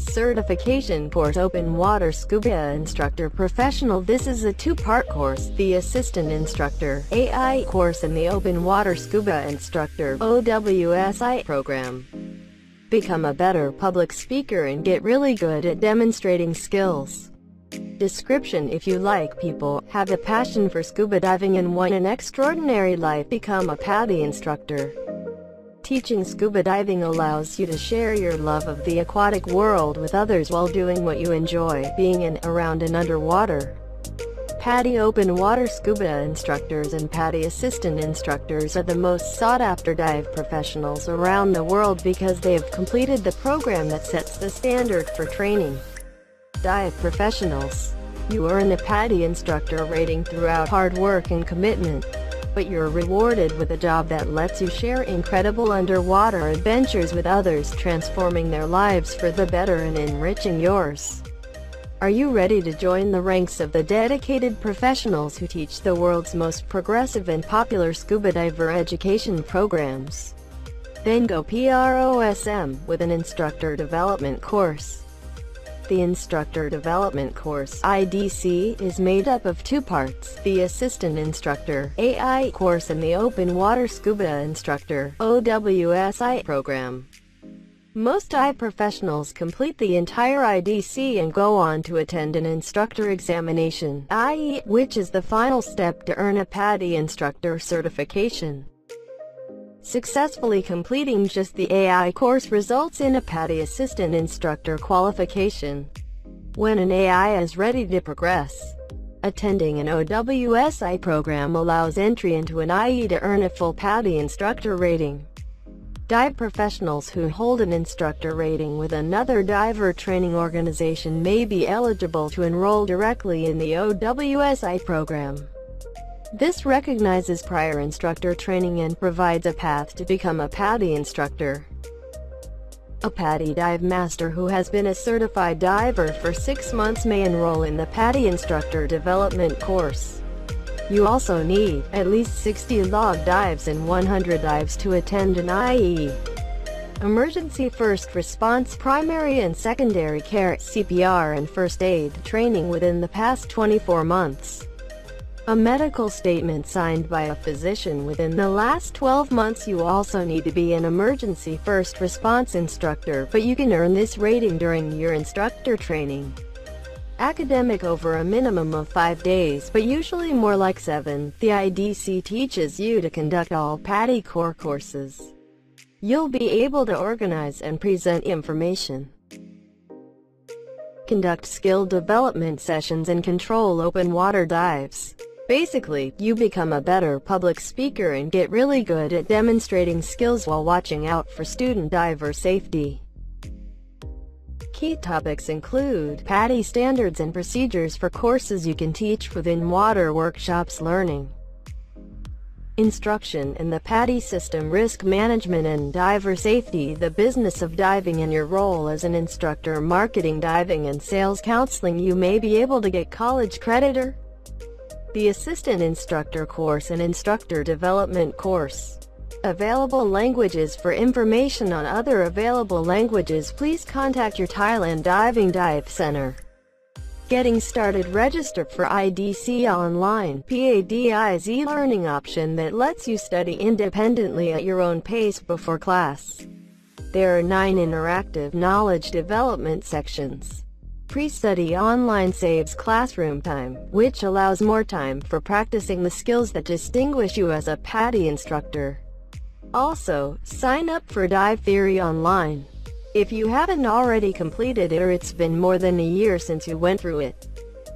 Certification course Open Water Scuba Instructor Professional. This is a two-part course, the Assistant Instructor AI course and the Open Water Scuba Instructor OWSI program. Become a better public speaker and get really good at demonstrating skills. Description: if you like people, have a passion for scuba diving and want an extraordinary life, become a PADI instructor. Teaching scuba diving allows you to share your love of the aquatic world with others while doing what you enjoy, being in, around and underwater. PADI Open Water Scuba Instructors and PADI Assistant Instructors are the most sought-after dive professionals around the world because they have completed the program that sets the standard for training. Dive professionals. You earn a PADI instructor rating throughout hard work and commitment, but you're rewarded with a job that lets you share incredible underwater adventures with others, transforming their lives for the better and enriching yours. Are you ready to join the ranks of the dedicated professionals who teach the world's most progressive and popular scuba diver education programs? Then go PROSM with an instructor development course. The Instructor Development Course (IDC) is made up of two parts, the Assistant Instructor AI course and the Open Water Scuba Instructor OWSI program. Most dive professionals complete the entire IDC and go on to attend an instructor examination, i.e., which is the final step to earn a PADI instructor certification. Successfully completing just the AI course results in a PADI Assistant Instructor qualification. When an AI is ready to progress, attending an OWSI program allows entry into an IE to earn a full PADI instructor rating. Dive professionals who hold an instructor rating with another diver training organization may be eligible to enroll directly in the OWSI program. This recognizes prior instructor training and provides a path to become a PADI instructor. A PADI dive master who has been a certified diver for 6 months may enroll in the PADI instructor development course. You also need at least 60 log dives and 100 dives to attend an IE. Emergency first response, primary and secondary care, CPR and first aid training within the past 24 months. A medical statement signed by a physician within the last 12 months. You also need to be an emergency first response instructor, but you can earn this rating during your instructor training. Academic over a minimum of 5 days, but usually more like 7. The IDC teaches you to conduct all PADI core courses. You'll be able to organize and present information, conduct skill development sessions and control open water dives. Basically, you become a better public speaker and get really good at demonstrating skills while watching out for student diver safety. Key topics include PADI standards and procedures for courses you can teach within water workshops, learning, instruction in the PADI system, risk management and diver safety, the business of diving and your role as an instructor, marketing, diving and sales counseling. You may be able to get college credit. The Assistant Instructor course and Instructor Development course. Available languages. For information on other available languages, please contact your Thailanddiving Dive Center. Getting started. Register for IDC online. PADI's e-learning option that lets you study independently at your own pace before class. There are 9 interactive knowledge development sections. Pre-study online saves classroom time, which allows more time for practicing the skills that distinguish you as a PADI instructor. Also, sign up for Dive Theory online. If you haven't already completed it or it's been more than a year since you went through it.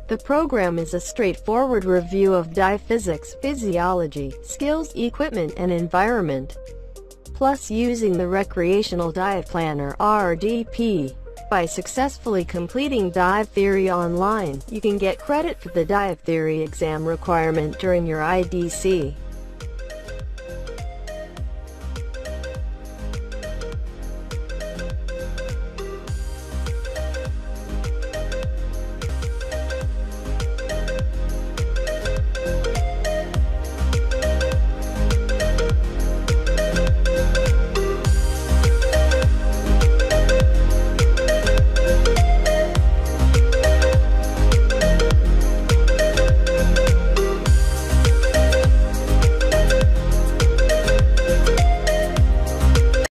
The program is a straightforward review of dive physics, physiology, skills, equipment, and environment. Plus using the Recreational Dive Planner (RDP). By successfully completing Dive Theory online, you can get credit for the Dive Theory exam requirement during your IDC.